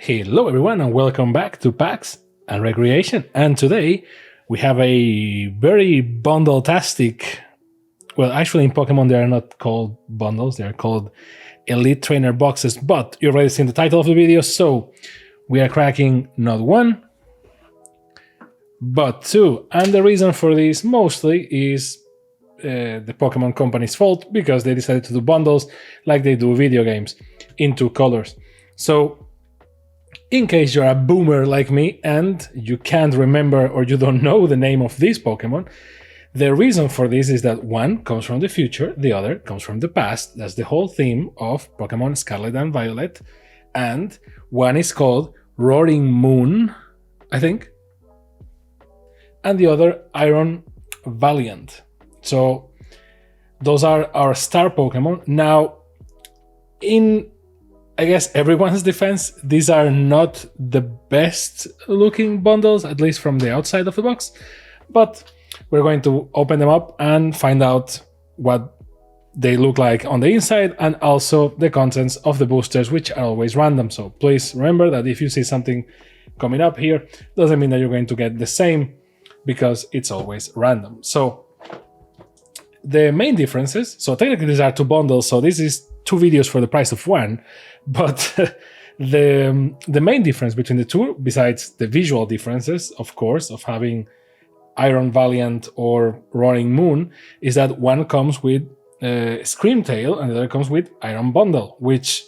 Hello everyone and welcome back to PAX and Recreation. And today we have a very bundle-tastic, well actually in Pokemon they are not called bundles, they are called Elite Trainer boxes, but you already seen the title of the video, so we are cracking not one, but two. And the reason for this mostly is the Pokemon company's fault, because they decided to do bundles like they do video games in two colors. So in case you're a boomer like me and you can't remember or you don't know the name of this Pokemon, the reason for this is that one comes from the future, the other comes from the past. That's the whole theme of Pokemon Scarlet and Violet. And one is called Roaring Moon, I think, and the other Iron Valiant. So those are our star Pokemon. Now, in I guess everyone's defense, these are not the best looking bundles, at least from the outside of the box, but we're going to open them up and find out what they look like on the inside and also the contents of the boosters, which are always random. So please remember that if you see something coming up here, doesn't mean that you're going to get the same, because it's always random. So the main differences, so technically these are two bundles, so this is two videos for the price of one, but the main difference between the two, besides the visual differences, of course, of having Iron Valiant or Roaring Moon, is that one comes with Screamtail and the other comes with Iron Bundle, which,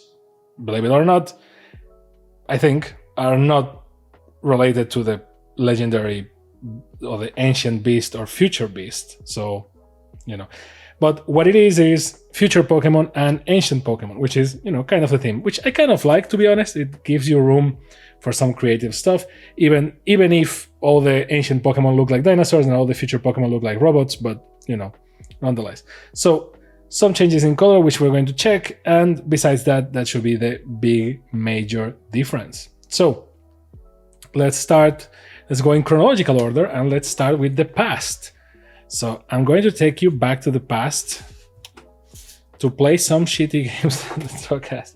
believe it or not, I think are not related to the legendary or the ancient beast or future beast. So, you know, but what it is future Pokemon and ancient Pokemon, which is, you know, kind of the theme, which I kind of like, to be honest. It gives you room for some creative stuff, even if all the ancient Pokemon look like dinosaurs and all the future Pokemon look like robots, but, you know, nonetheless. So some changes in color, which we're going to check, and besides that, that should be the big major difference. So let's go in chronological order, and let's start with the past. So I'm going to take you back to the past to play some shitty games on the podcast.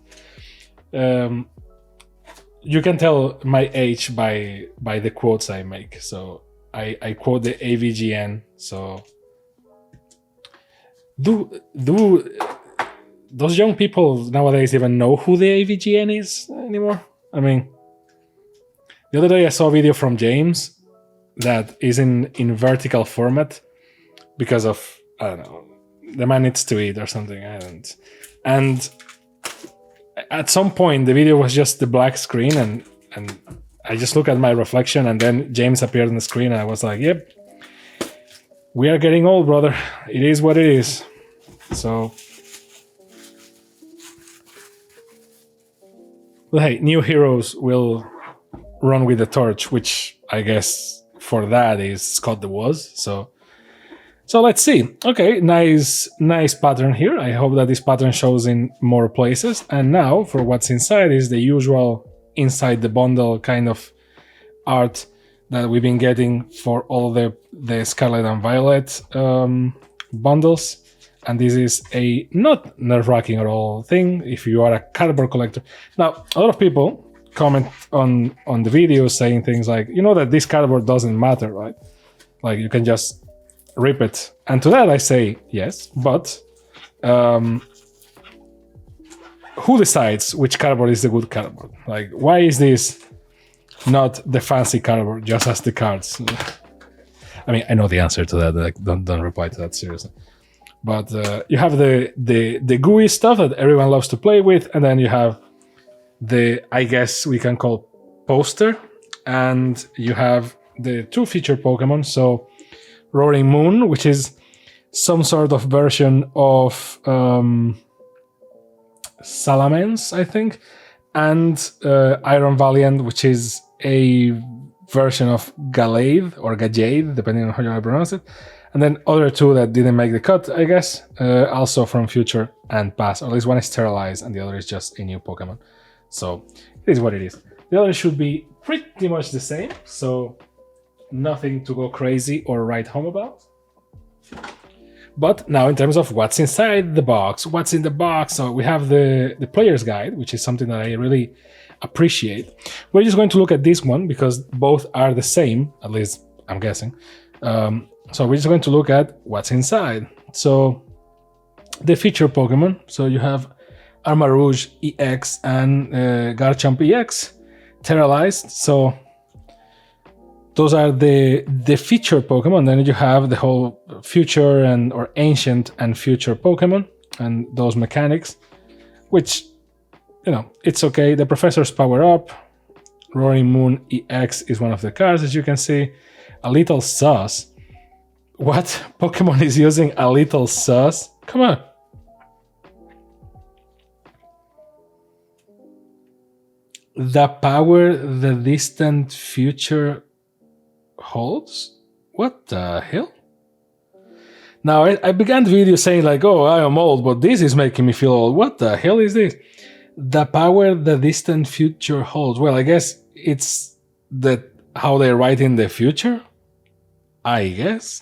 You can tell my age by the quotes I make. So I quote the AVGN. So do those young people nowadays even know who the AVGN is anymore? I mean, the other day I saw a video from James that is in vertical format because of, I don't know, the man needs to eat or something. And at some point the video was just the black screen, and I just look at my reflection, and then James appeared on the screen, and I was like, yep, we are getting old, brother. It is what it is. So, but hey, new heroes will run with the torch, which I guess for that is Scott the Woz. So let's see. Okay, nice pattern here. I hope that this pattern shows in more places. And now for what's inside is the usual inside the bundle kind of art that we've been getting for all the Scarlet and Violet bundles. And this is a not nerve-wracking at all thing if you are a cardboard collector. Now, a lot of people comment on the video saying things like, you know that this cardboard doesn't matter, right? Like you can just rip it. And to that I say yes, but who decides which cardboard is the good cardboard? Like, why is this not the fancy cardboard, just as the cards? I mean, I know the answer to that. Like, don't reply to that seriously. But you have the gooey stuff that everyone loves to play with, and then you have the, I guess we can call poster, and you have the two featured Pokemon. So Roaring Moon, which is some sort of version of Salamence, I think, and Iron Valiant, which is a version of Gallade or Gajade, depending on how you pronounce it. And then other two that didn't make the cut, I guess, also from future and past. Or at least one is sterilized and the other is just a new Pokemon. So it is what it is. The other should be pretty much the same, so nothing to go crazy or write home about. But now in terms of what's inside the box, what's in the box, so we have the player's guide, which is something that I appreciate. We're just going to look at this one because both are the same, at least I'm guessing. So we're just going to look at what's inside. So the feature Pokemon. So you have Armarouge EX and Garchomp EX Terralized. So those are the feature Pokemon. Then you have the whole future and or ancient and future Pokemon and those mechanics, which, you know, it's okay. The Professor's Power Up, Roaring Moon EX is one of the cards, as you can see. A Little Sauce. What? Pokemon is using a Little Sauce? Come on. The power the distant future holds? What the hell? Now, I began the video saying like, oh, I am old, but this is making me feel old. What the hell is this? The power the distant future holds. Well, I guess it's that how they write in the future? I guess.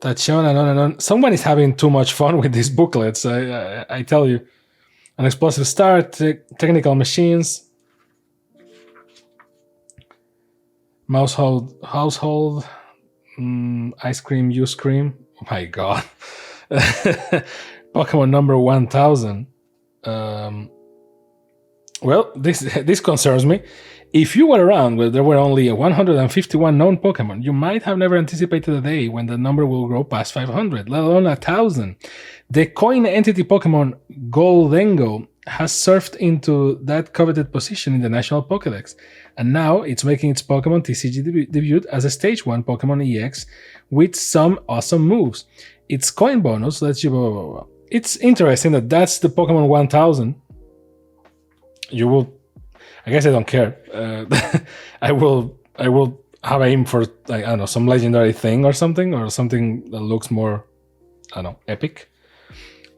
Tachon and on and on. Someone is having too much fun with these booklets, I tell you. An explosive start, technical machines, household, ice cream, use cream. Oh my god. Pokemon number 1000. Well, this concerns me. If you were around where there were only 151 known Pokemon, you might have never anticipated a day when the number will grow past 500, let alone 1,000. The coin entity Pokemon Goldengo has surfed into that coveted position in the National Pokédex, and now it's making its Pokemon TCG debut as a Stage 1 Pokemon EX with some awesome moves. Its coin bonus lets you... Blah, blah, blah. It's interesting that that's the Pokemon 1000. You will... I guess I don't care. I will have aim for, like, I don't know, some legendary thing or something that looks more, I don't know, epic.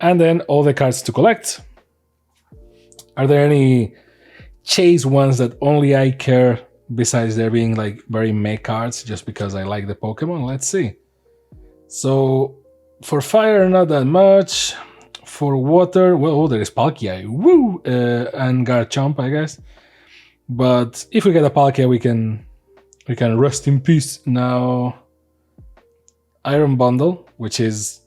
And then all the cards to collect. Are there any chase ones that only I care besides there being like very meh cards just because I like the Pokemon? Let's see. So for fire, not that much. For water, well, there is Palkia, woo, and Garchomp, I guess. But if we get a Palkia, we can rest in peace. Now, Iron Bundle, which is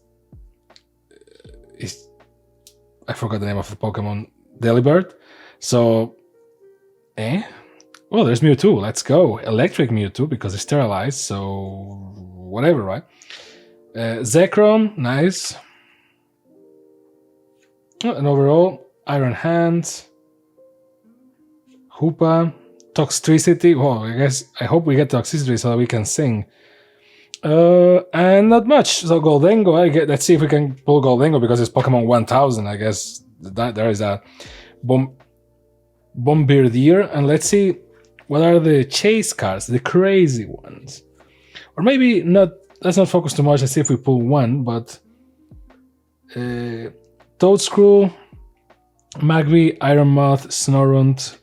I forgot the name of the Pokemon, Delibird. So, well, there's Mewtwo. Let's go. Electric Mewtwo because it's sterilized. So, whatever, right? Zekrom, nice. And overall, Iron Hands. Hoopa, Toxtricity. Well, I hope we get Toxicity so that we can sing. And not much. So Goldengo, let's see if we can pull Goldengo because it's Pokemon 1000. I guess that there is a Bombirdier. And let's see what are the chase cards, the crazy ones. Or maybe not, let's not focus too much. Let's see if we pull one, but Toadscrew, Magby, Iron Moth, Snorunt,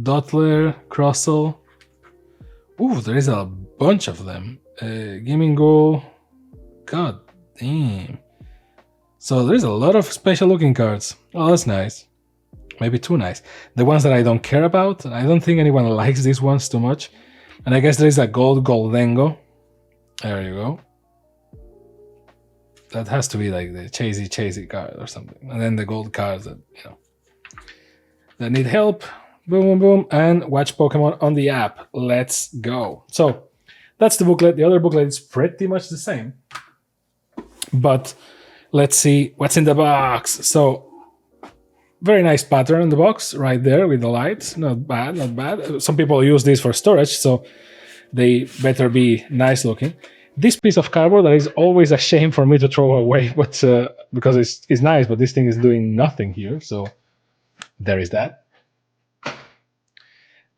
Dottler, Crossel. Ooh, there is a bunch of them. Gimingo. God damn. So there's a lot of special looking cards. Oh, that's nice. Maybe too nice. The ones that I don't care about, I don't think anyone likes these ones too much. And I guess there is a gold Goldengo. There you go. That has to be like the chasey card or something. And then the gold cards that, you know, that need help. Boom, boom, boom. And watch Pokemon on the app. Let's go. So that's the booklet. The other booklet is pretty much the same. But let's see what's in the box. So very nice pattern in the box right there with the lights. Not bad, not bad. Some people use this for storage, so they better be nice looking. This piece of cardboard that is always a shame for me to throw away, but because it's nice, but this thing is doing nothing here. So there is that.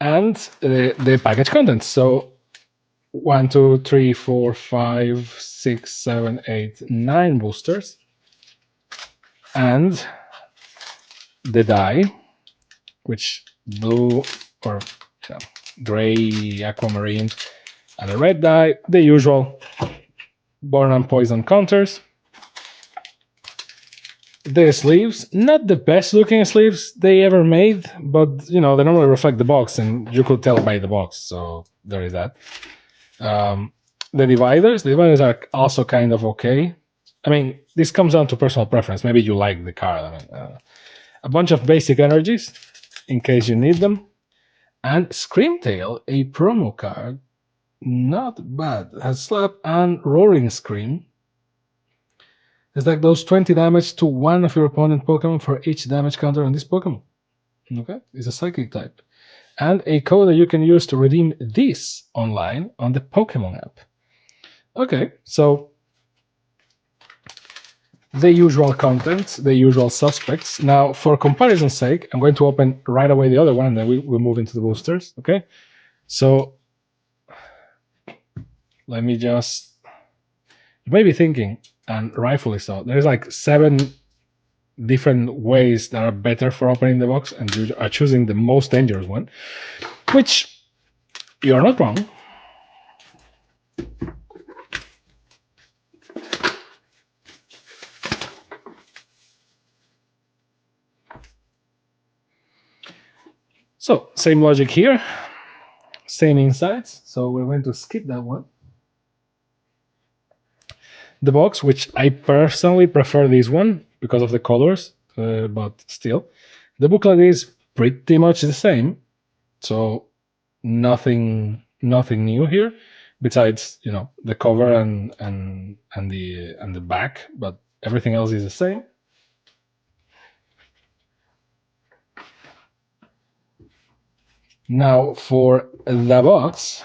And the package contents. So 1, 2, 3, 4, 5, 6, 7, 8, 9 boosters. And the die, which blue or gray, aquamarine, and a red die, the usual Born and Poison counters. the sleeves, not the best looking sleeves they ever made, but they normally reflect the box, and you could tell by the box. So there is that. The dividers are also kind of okay. I mean, this comes down to personal preference. Maybe you like the card. A bunch of basic energies in case you need them, and Screamtail, a promo card, not bad. Has Slap and Roaring Scream. It's like those 20 damage to one of your opponent Pokemon for each damage counter on this Pokemon. Okay, it's a psychic type. And a code that you can use to redeem this online on the Pokemon app. Okay, so the usual contents, the usual suspects. Now, for comparison's sake, I'm going to open right away the other one, and then we'll move into the boosters. Okay, so let me just. You may be thinking, and rightfully so, there's like 7 different ways that are better for opening the box, and you are choosing the most dangerous one, which you're not wrong. So, same logic here, same insights. So we're going to skip that one. The box, which I personally prefer this one because of the colors, but still, the booklet is pretty much the same. So nothing new here, besides the cover and the back, but everything else is the same. Now for the box,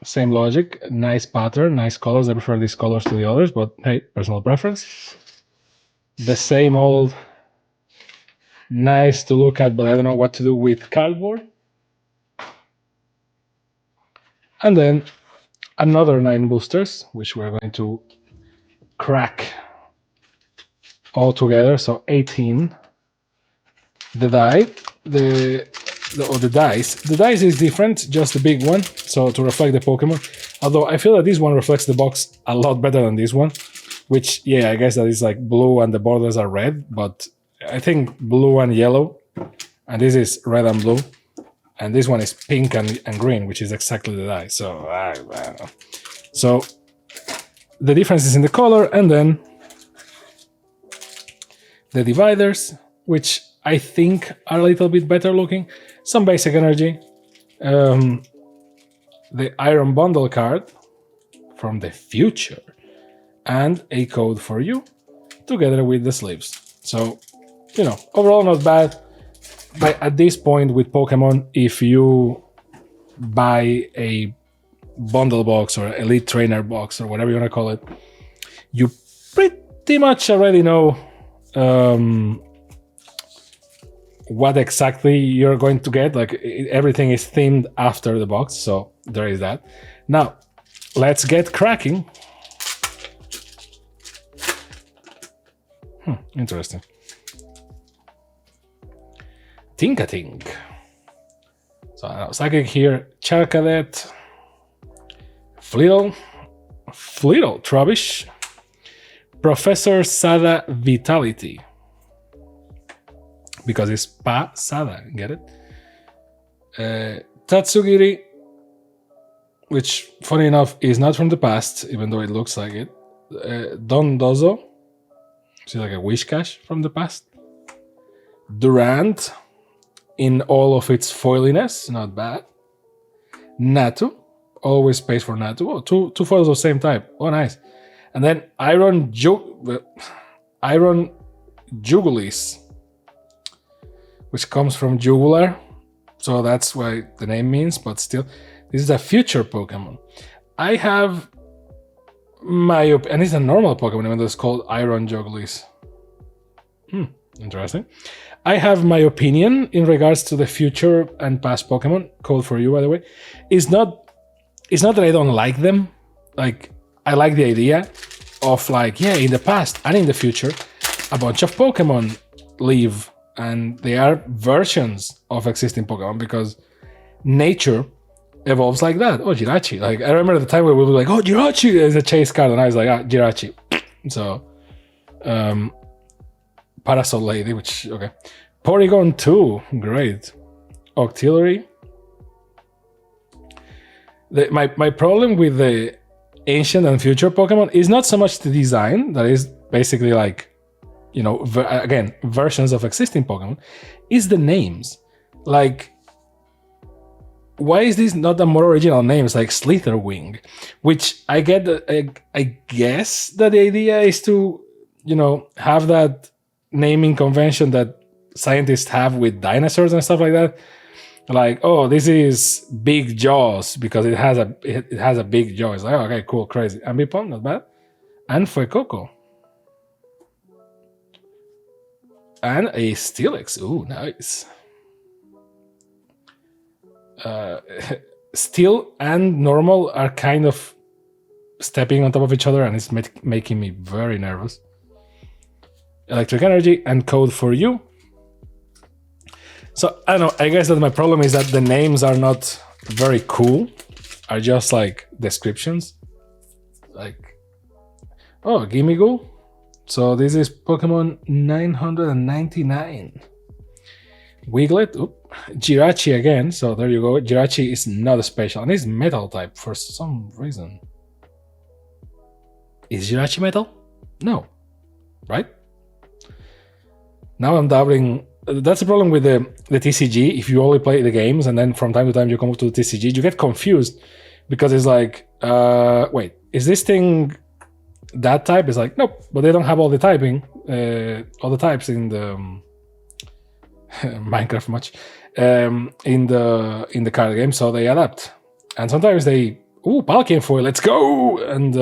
same logic, nice pattern, nice colors. I prefer these colors to the others, but hey, personal preference. The same old nice to look at, but I don't know what to do with cardboard. And then another 9 boosters, which we're going to crack all together. So 18. The die, the dice. The dice is different, just the big one, so to reflect the Pokemon. Although I feel that this one reflects the box a lot better than this one, which, yeah, I guess that is like blue and the borders are red, but I think blue and yellow, and this is red and blue, and this one is pink and green, which is exactly the die. So, I don't know. So the difference is in the color, and then the dividers, which I think are a little bit better looking. Some basic energy. The Iron Bundle card from the future. And a code for you, together with the sleeves. So, overall not bad. But at this point with Pokemon, if you buy a bundle box or elite trainer box or whatever you want to call it, you pretty much already know what exactly you're going to get. Like, everything is themed after the box, so there is that. Now, let's get cracking. Interesting. Tinkatink. So Psychic here, Charcadet, Flittle, Trubbish, Professor Sada Vitality. Because it's Pa Sada, get it? Tatsugiri, which, funny enough, is not from the past, even though it looks like it. Don Dozo, which is like a wish cache from the past. Durant, in all of its foiliness, not bad. Natu, always space for Natu. Oh, two foils of same type. Oh, nice. And then Iron Jugulis, which comes from jugular, so that's what the name means, but still, this is a future Pokemon. I have my and it's a normal Pokemon, even though it's called Iron Jugulis. Interesting. I have my opinion in regards to the future and past Pokemon. Code for you, by the way. It's not that I don't like them. Like, I like the idea of, like, yeah, in the past and in the future, a bunch of Pokemon live, and they are versions of existing Pokemon because nature evolves like that. Oh, Jirachi. Like, I remember the time where we were like, oh, Jirachi is a chase card, and I was like, Jirachi. So, Parasol Lady, which, okay. Porygon 2, great. Octillery. My problem with the ancient and future Pokemon is not so much the design, that is basically like, you know, again, versions of existing Pokemon, is the names. Like, why is this not a more original names like Slitherwing? Which I get, I guess that the idea is to, you know, have that naming convention that scientists have with dinosaurs and stuff like that. Like, oh, this is Big Jaws because it has a big jaw. It's like, oh, okay, cool, crazy. And Ambipom, not bad. And Fuecoco. And a Steelix. Ooh, nice. Steel and normal are kind of stepping on top of each other, and it's making me very nervous. Electric Energy and Code for You. So, I don't know, I guess that my problem is that the names are not very cool, are just like descriptions. Like, oh, Gimmighoul. So this is Pokemon 999. Wiglet, Jirachi again, so there you go. Jirachi is not a special, and it's metal type for some reason. Is Jirachi metal? No, right? Now I'm doubting. That's the problem with the TCG. If you only play the games and then from time to time you come to the TCG, you get confused because it's like, wait, is this thing that type? It's like, nope, but they don't have all the typing, all the types in the Minecraft much, in the card game, so they adapt. And sometimes they, Palkia foil, let's go! And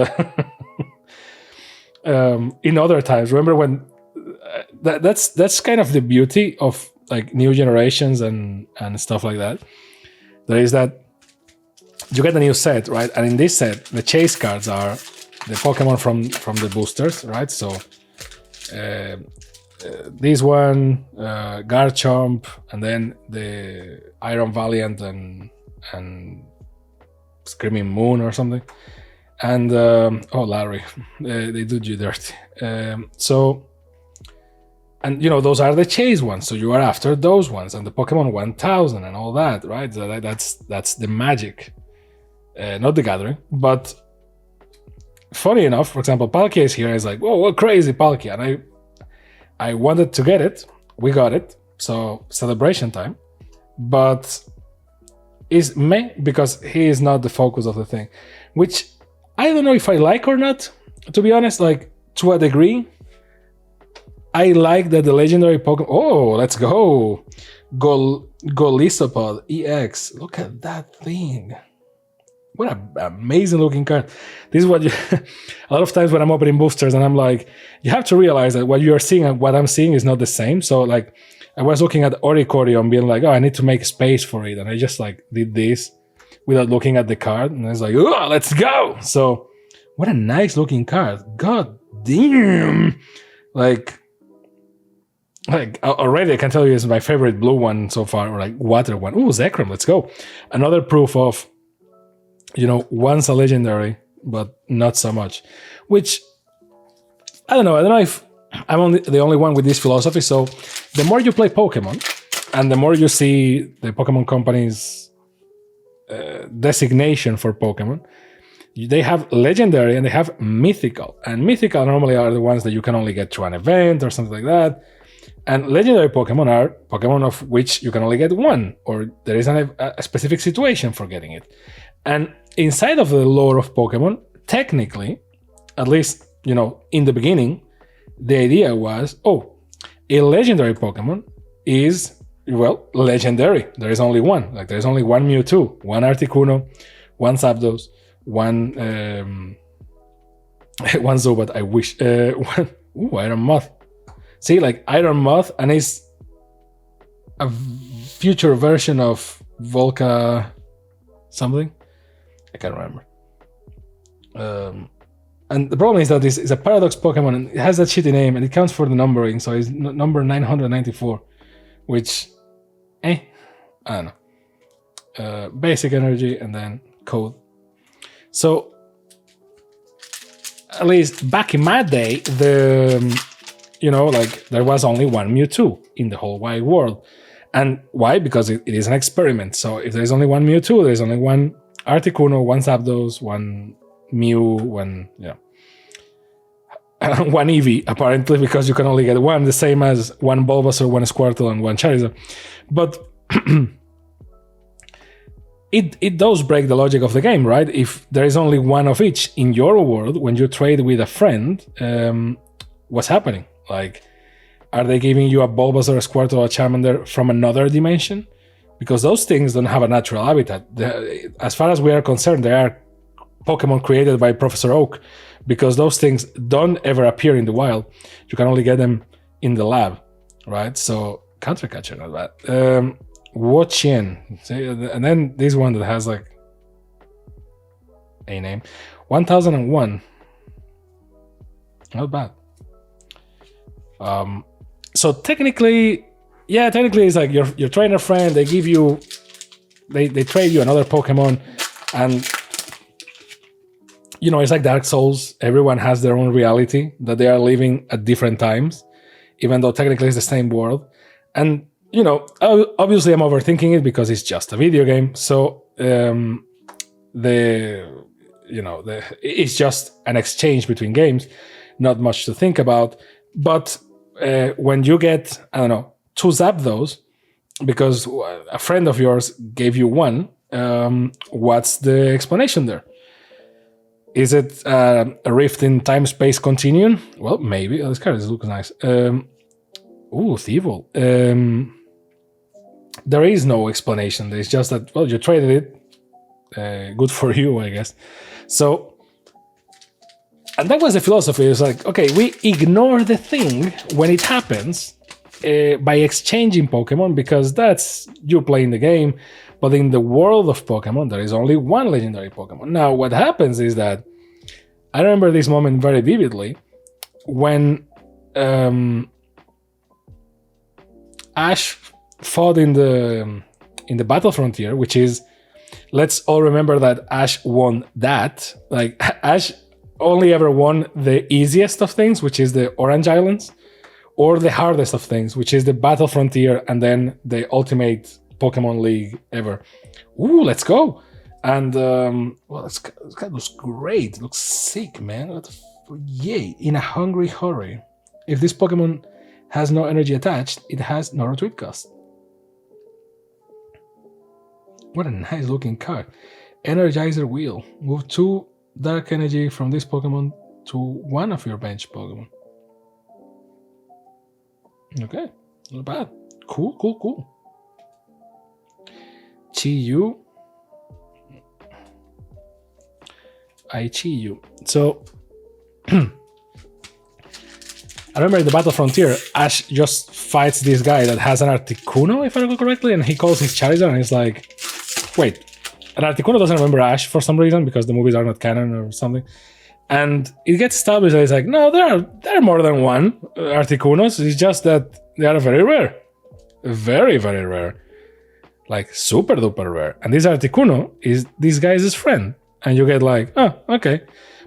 in other times, remember when that's kind of the beauty of like new generations and stuff like that. There is that you get a new set, right? And in this set, the chase cards are the Pokemon from the boosters, right? So this one, Garchomp, and then the Iron Valiant and Screaming Moon or something. And Larry, they do you dirty. And you know, those are the chase ones, so you are after those ones, and the Pokemon 1000 and all that, right? So that's the magic, not the gathering. But funny enough, for example, Palkia is here. It's like, whoa, what crazy Palkia, and I wanted to get it. We got it, so celebration time. But is meh because he is not the focus of the thing, which I don't know if I like or not. To be honest, like to a degree. I like that the legendary Pokemon. Oh, let's go! Golisopod EX. Look at that thing. What an amazing looking card. This is what you. A lot of times when I'm opening boosters and I'm like, you have to realize that what you are seeing and what I'm seeing is not the same. So like, I was looking at Oricorio and being like, oh, I need to make space for it, and I just like did this without looking at the card, and I was like, oh, let's go! So, what a nice looking card. God damn! Like already I can tell you it's my favorite blue one so far, or like water one. Ooh, Zekrom, let's go. Another proof of, you know, once a legendary, but not so much. Which, I don't know if I'm the only one with this philosophy. So the more you play Pokemon, and the more you see the Pokemon company's designation for Pokemon, they have legendary and they have mythical. And mythical normally are the ones that you can only get through an event or something like that. And legendary Pokemon are Pokemon of which you can only get one, or there is a specific situation for getting it. And inside of the lore of Pokemon, technically, at least, you know, in the beginning, the idea was, a legendary Pokemon is, well, legendary. There is only one. Like, there's only one Mewtwo, one Articuno, one Zapdos, one Zubat, I wish. Iron Moth. See, like Iron Moth, and it's a future version of Volca something. I can't remember. And the problem is that this is a Paradox Pokemon, and it has that shitty name, and it counts for the numbering, so it's number 994, which, I don't know. Basic Energy, and then Code. So, at least back in my day, like there was only one Mewtwo in the whole wide world. And why? Because it is an experiment. So if there's only one Mewtwo, there's only one Articuno, one Zapdos, one Mew, one one Eevee, apparently, because you can only get one, the same as one Bulbasaur, one Squirtle, and one Charizard. But it does break the logic of the game, right? If there is only one of each in your world, when you trade with a friend, what's happening? Like, are they giving you a Bulbasaur, a Squirtle, or a Charmander from another dimension? Because those things don't have a natural habitat. As far as we are concerned, they are Pokemon created by Professor Oak, because those things don't ever appear in the wild. You can only get them in the lab, right? So, Counter Catcher, not bad. Wo-Chien. And then this one that has like a name. 1001. Not bad. So technically it's like your trainer friend, they give you, they trade you another Pokemon, and it's like Dark Souls. Everyone has their own reality that they are living at different times, even though technically it's the same world. And obviously I'm overthinking it because it's just a video game. So it's just an exchange between games, not much to think about. But when you get, I don't know, 2 Zapdos, because a friend of yours gave you one, what's the explanation there? Is it a rift in time-space continuum? Well, maybe. This card looks nice. Thievul. There is no explanation. It's just that, well, you traded it. Good for you, I guess. So, and that was the philosophy. It's like, okay, we ignore the thing when it happens by exchanging Pokemon, because that's you playing the game. But in the world of Pokemon, there is only one legendary Pokemon. Now, what happens is that I remember this moment very vividly when Ash fought in the Battle Frontier, which is, let's all remember that Ash won that. Like, Ash only ever won the easiest of things, which is the Orange Islands, or the hardest of things, which is the Battle Frontier, and then the ultimate Pokemon League ever. Ooh, let's go. And, this guy looks great. It looks sick, man. Yay. In a hungry hurry. If this Pokemon has no energy attached, it has no retreat cost. What a nice looking card. Energizer Wheel. Move 2 dark energy from this Pokemon to one of your bench Pokemon. Okay, not bad. Cool. Chi-Yu. Chi-Yu. So, I remember in the Battle Frontier, Ash just fights this guy that has an Articuno, if I recall correctly, and he calls his Charizard, and he's like, wait, an Articuno doesn't remember Ash for some reason, because the movies are not canon or something. And it gets established that it's like, no, there are more than one Articunos. It's just that they are very rare. Very, very rare. Like, super duper rare. And this Articuno is this guy's friend. And you get like, oh, okay.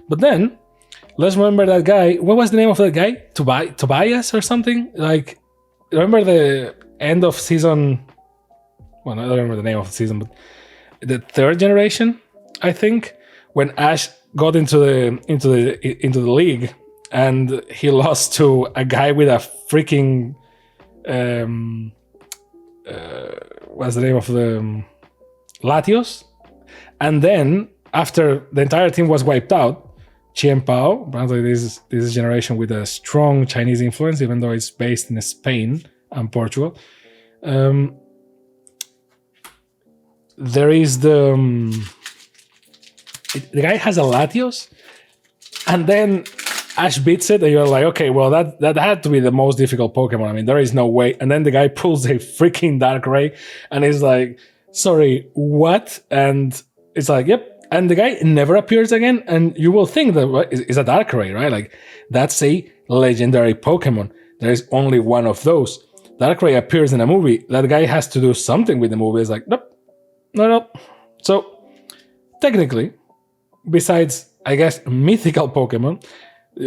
But then, let's remember that guy. What was the name of that guy? Tobias or something? Like, remember the end of season... Well, I don't remember the name of the season, but the 3rd generation, I think, when Ash got into the league, and he lost to a guy with a freaking what's the name of the Latios, and then after the entire team was wiped out, Chien Pao, apparently this is a generation with a strong Chinese influence, even though it's based in Spain and Portugal. There is the guy has a Latios, and then Ash beats it, and you're like, okay, well, that had to be the most difficult Pokemon. I mean, there is no way. And then the guy pulls a freaking Darkrai, and he's like, sorry, what? And it's like, yep. And the guy never appears again, and you will think that is a Darkrai, right? Like, that's a legendary Pokemon. There is only one of those. Darkrai appears in a movie. That guy has to do something with the movie. It's like, nope. No. So, technically, besides, I guess, mythical Pokemon,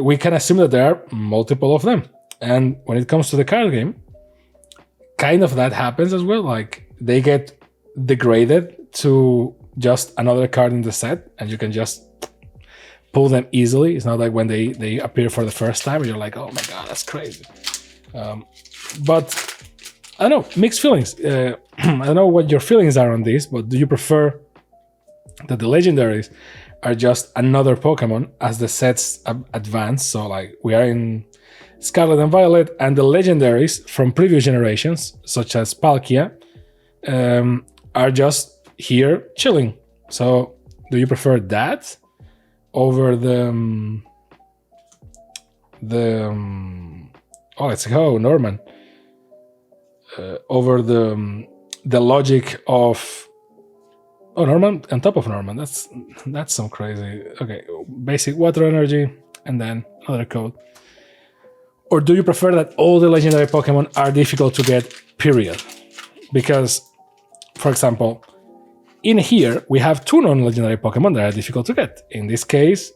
we can assume that there are multiple of them. And when it comes to the card game, kind of that happens as well. Like they get degraded to just another card in the set, and you can just pull them easily. It's not like when they appear for the first time and you're like, oh my god, that's crazy. But I don't know, mixed feelings. I don't know what your feelings are on this, but do you prefer that the legendaries are just another Pokemon as the sets advance? So like we are in Scarlet and Violet, and the legendaries from previous generations, such as Palkia, are just here chilling. So do you prefer that over the oh, let's go, Norman. Over the logic of Norman on top of Norman. That's some crazy. Okay, basic water energy and then another code. Or do you prefer that all the legendary Pokemon are difficult to get, period? Because, for example, in here we have 2 non-legendary Pokemon that are difficult to get. In this case,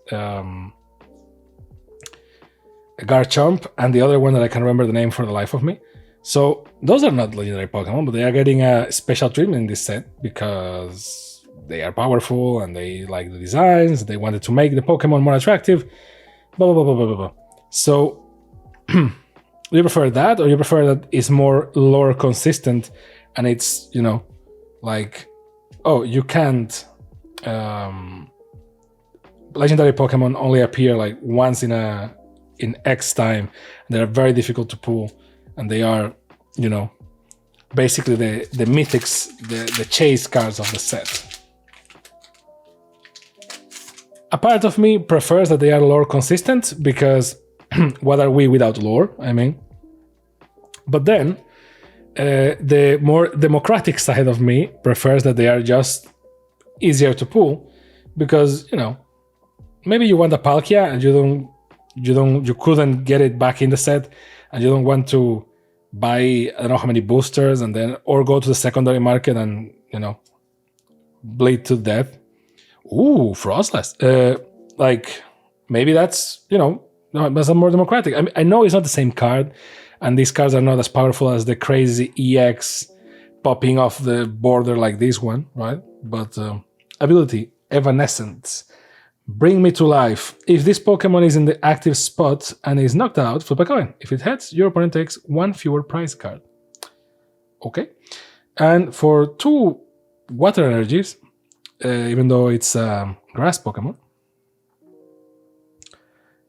Garchomp and the other one that I can't remember the name for the life of me. So those are not legendary Pokemon, but they are getting a special treatment in this set because they are powerful and they like the designs. They wanted to make the Pokemon more attractive. Blah, blah, blah, blah, blah, blah. So do you prefer that, or you prefer that it's more lore consistent and it's, you know, like, oh, you can't legendary Pokemon only appear like once in X time. They're very difficult to pull. And they are, you know, basically the mythics, the chase cards of the set. A part of me prefers that they are lore consistent because what are we without lore? I mean, but then the more democratic side of me prefers that they are just easier to pull because, you know, maybe you want a Palkia and you couldn't get it back in the set. And you don't want to buy, I don't know how many boosters and then, or go to the secondary market and, you know, bleed to death. Ooh, Frostless. Like, maybe that's, you know, that's more democratic. I mean, I know it's not the same card, and these cards are not as powerful as the crazy EX popping off the border like this one, right? But ability, Evanescence. Bring me to life. If this Pokemon is in the active spot and is knocked out, flip a coin. If it hits, your opponent takes 1 fewer prize card. Okay. And for 2 water energies, even though it's a grass Pokemon,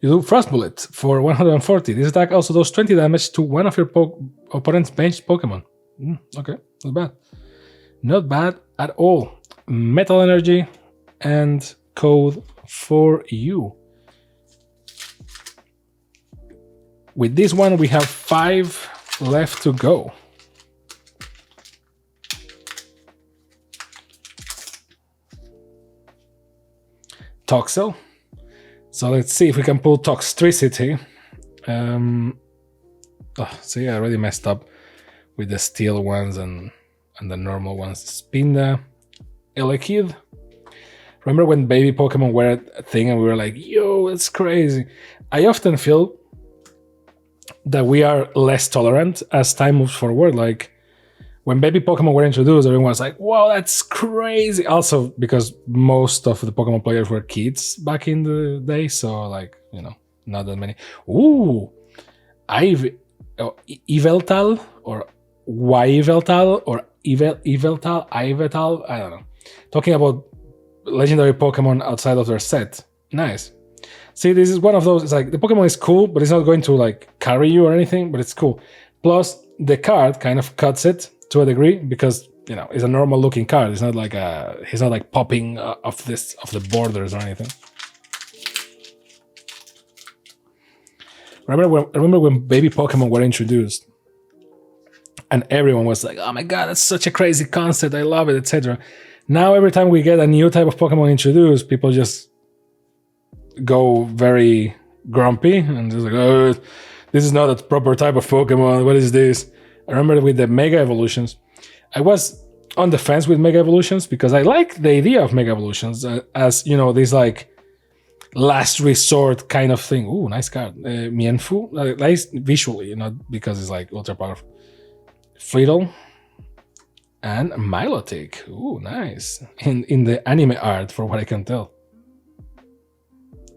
you do Frost Bullet for 140. This attack also does 20 damage to one of your opponent's benched Pokemon. Okay, not bad. Not bad at all. Metal Energy and code for you. With this one, we have 5 left to go. Toxel. So let's see if we can pull Toxtricity. See, I already messed up with the steel ones and the normal ones. Spinda, Elekid. Remember when baby Pokemon were a thing and we were like, yo, it's crazy. I often feel that we are less tolerant as time moves forward. Like when baby Pokemon were introduced, everyone was like, wow, that's crazy. Also because most of the Pokemon players were kids back in the day. So like, you know, not that many. Ooh, Yveltal or Yveltal or Yveltal, Yveltal, I don't know. Talking about legendary Pokemon outside of their set. Nice. See, this is one of those, it's like the Pokemon is cool, but it's not going to like carry you or anything, but it's cool. Plus, the card kind of cuts it to a degree because, you know, it's a normal looking card. It's not like he's not like popping off the borders or anything. I remember when baby Pokemon were introduced and everyone was like, oh my god, that's such a crazy concept, I love it, etc. Now every time we get a new type of Pokemon introduced, people just go very grumpy and just like, oh, this is not a proper type of Pokemon, what is this? I remember with the Mega Evolutions, I was on the fence with Mega Evolutions because I like the idea of Mega Evolutions as, you know, these like last resort kind of thing. Ooh, nice card. Mienfu, nice visually, not because it's like ultra powerful. Friedel and Milotic. Ooh, nice. In the anime art, for what I can tell.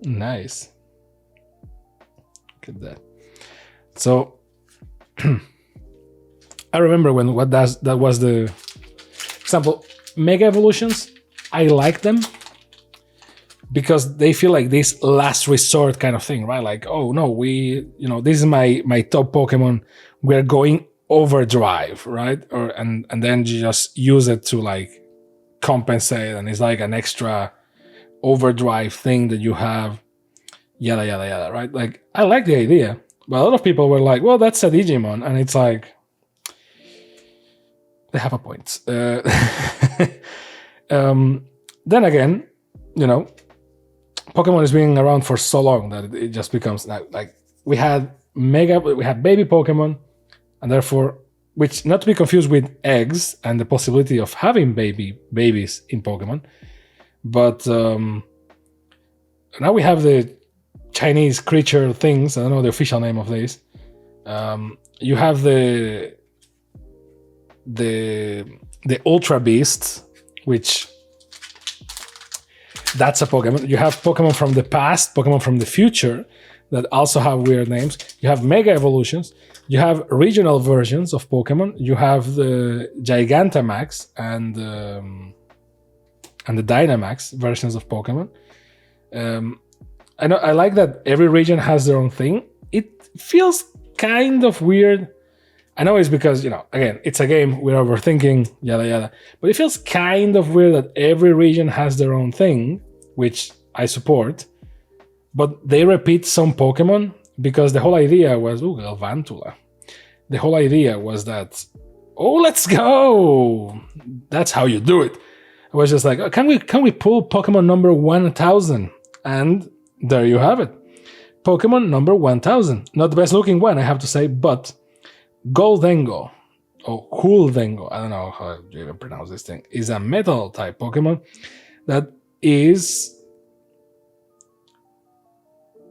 Nice. Look at that. So I remember when that was the example. Mega evolutions, I like them because they feel like this last resort kind of thing, right? Like, oh no, this is my top Pokemon. We're going overdrive, right? And then you just use it to like compensate, and it's like an extra overdrive thing that you have, yada yada yada, right? Like, I like the idea, but a lot of people were like, well, that's a Digimon, and it's like, they have a point. Then again, Pokemon is being around for so long that it just becomes like we had baby Pokemon, and therefore, which not to be confused with eggs and the possibility of having babies in Pokemon, but now we have the Chinese creature things. I don't know the official name of this. You have the Ultra Beast, which that's a Pokemon. You have Pokemon from the past, Pokemon from the future that also have weird names. You have Mega Evolutions. You have regional versions of Pokemon. You have the Gigantamax and the Dynamax versions of Pokemon. I like that every region has their own thing. It feels kind of weird. I know it's because, again, it's a game, we're overthinking, yada yada. But it feels kind of weird that every region has their own thing, which I support. But they repeat some Pokemon because the whole idea was, Galvantula. The whole idea was that, let's go! That's how you do it. I was just like, can we pull Pokemon number 1000? And there you have it. Pokemon number 1000. Not the best looking one, I have to say, but Goldengo, or Huldengo, I don't know how you even pronounce this thing, is a metal type Pokemon that is,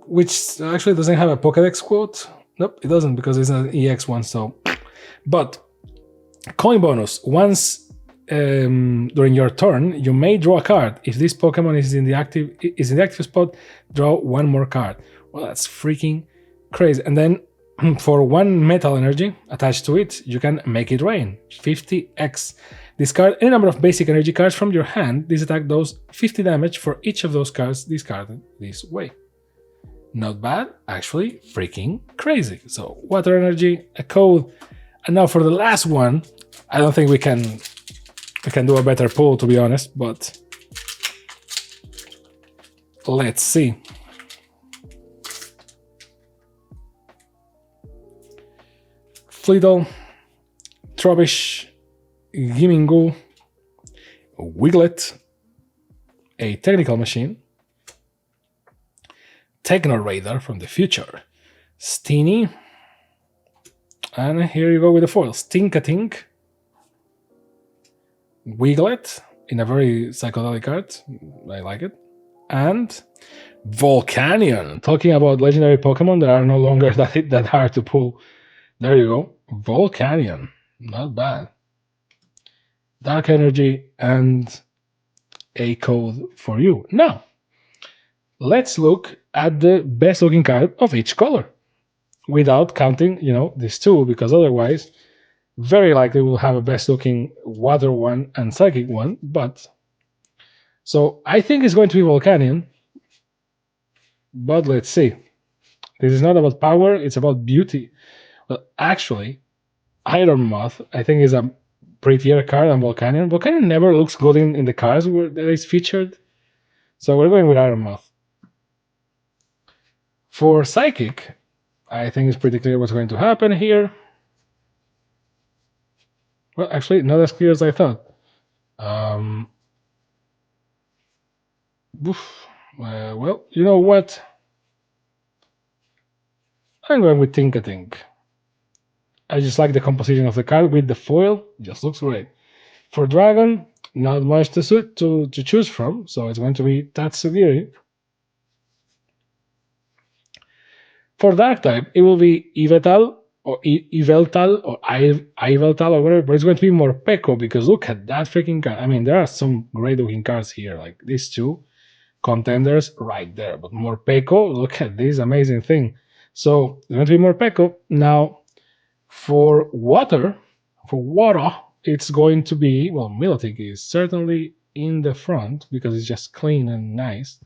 which actually doesn't have a Pokédex quote. Nope, it doesn't, because it's an EX one. So, but coin bonus, once during your turn, you may draw a card. If this Pokemon is in the active spot, draw one more card. Well, that's freaking crazy. And then for one metal energy attached to it, you can make it rain. 50x. Discard any number of basic energy cards from your hand. This attack does 50 damage for each of those cards discarded this way. Not bad, actually freaking crazy. So water energy, a code. And now for the last one, I don't think we can do a better pull, to be honest, but let's see. Fleetle, Trubbish, Gimingu, Wiglet, a technical machine, Techno Radar from the future, Steenie, and here you go with the foils, Tinkatink, Wiglet in a very psychedelic card, I like it, and Volcanion. Talking about legendary Pokemon that are no longer that hard to pull. There you go, Volcanion, not bad. Dark energy and a code for you. Now, let's look at the best looking card of each color without counting, these two, because otherwise, very likely we'll have a best looking water one and psychic one. But so I think it's going to be Volcanion, but let's see. This is not about power, it's about beauty. Well, actually, Iron Moth, I think, is a prettier card than Volcanion. Volcanion never looks good in the cards where that is featured. So we're going with Iron Moth. For Psychic, I think it's pretty clear what's going to happen here. Well, actually, not as clear as I thought. Well, you know what? I'm going with Tinkatink. I just like the composition of the card with the foil. It just looks great. For Dragon, not much to choose from, so it's going to be Tatsugiri. For Dark type, it will be Yveltal or Yveltal or Yveltal or whatever, but it's going to be more Peko because look at that freaking card. I mean, there are some great looking cards here, like these two contenders right there, but more Peko, look at this amazing thing. So it's going to be more Peko. Now, for water, it's going to be, well, Milotic is certainly in the front because it's just clean and nice.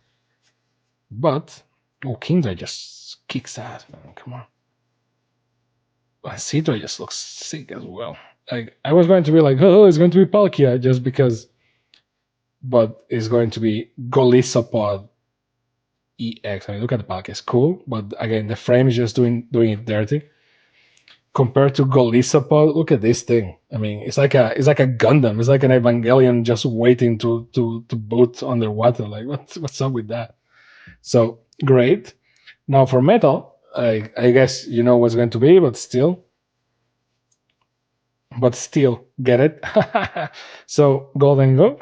But, oh, Kingdra just kicks ass, man. Come on. Sidra just looks sick as well. Like, I was going to be like, oh, it's going to be Palkia just because, but it's going to be Golisopod EX. I mean, look at the Palkia, it's cool, but again, the frame is just doing it dirty. Compared to Golisopod, look at this thing. I mean, it's like a Gundam. It's like an Evangelion just waiting to boot underwater. Like, what's up with that? So great. Now for metal, I guess you know what's going to be, but still, get it. So Golden Go,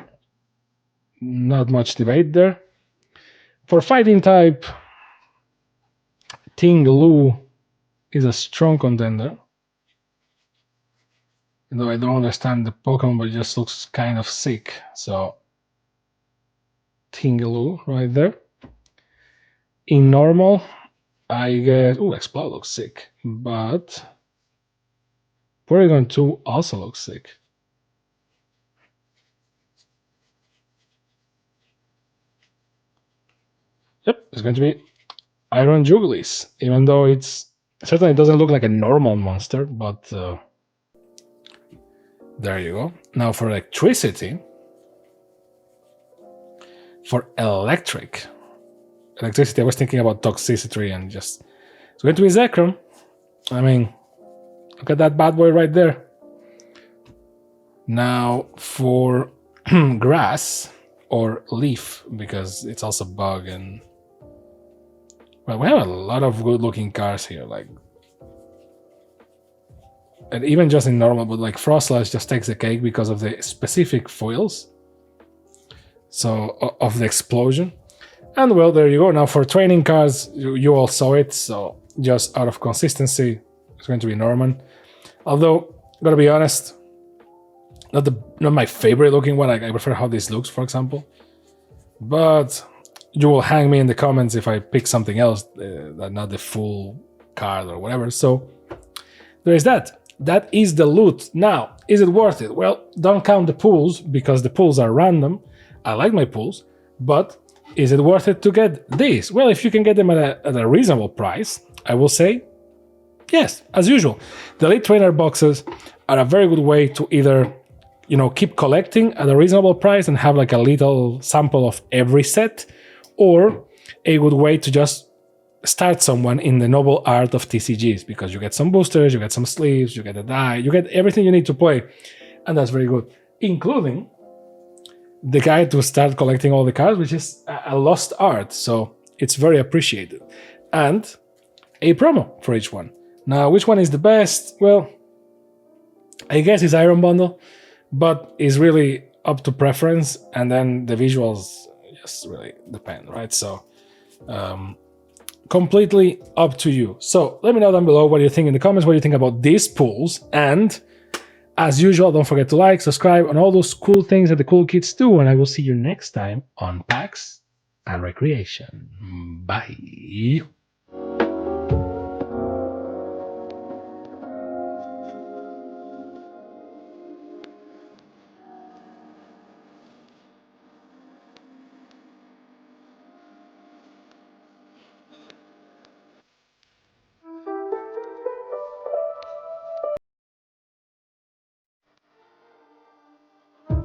not much debate there. For fighting type, Ting Lu is a strong contender. Though I don't understand the Pokemon, but it just looks kind of sick. So Ting Lu right there. In normal, I guess, Explode looks sick, but Porygon 2 also looks sick. Yep, it's going to be Iron Jugulis, even though it's certainly doesn't look like a normal monster, but there you go. Now for electricity, for electricity, I was thinking about toxicity and just, it's going to be Zekrom. I mean, look at that bad boy right there. Now for grass or leaf, because it's also bug, and well, we have a lot of good looking cards here, like, and even just in normal, but like Frostlash just takes the cake because of the specific foils, so of the explosion. And well, there you go. Now for training cards, you all saw it, so just out of consistency, it's going to be Norman. Although, gotta be honest, not my favorite looking one. I prefer how this looks, for example. But you will hang me in the comments if I pick something else, that not the full card or whatever. So there is that. That is the loot. Now, is it worth it? Well, don't count the pools because the pools are random. I like my pools, but is it worth it to get these? Well, if you can get them at a reasonable price, I will say yes, as usual. The Elite Trainer boxes are a very good way to either, keep collecting at a reasonable price and have like a little sample of every set, or a good way to just start someone in the noble art of TCGs, because you get some boosters, you get some sleeves, you get a die, you get everything you need to play, and that's very good, including the guide to start collecting all the cards, which is a lost art, so it's very appreciated, and a promo for each one. Now, which one is the best? Well, I guess it's Iron Bundle, but it's really up to preference, and then the visuals just really depend, right? So completely up to you. So let me know down below what you think in the comments, what you think about these pools, and as usual, don't forget to like, subscribe, and all those cool things that the cool kids do, and I will see you next time on PAX and Recreation. Bye.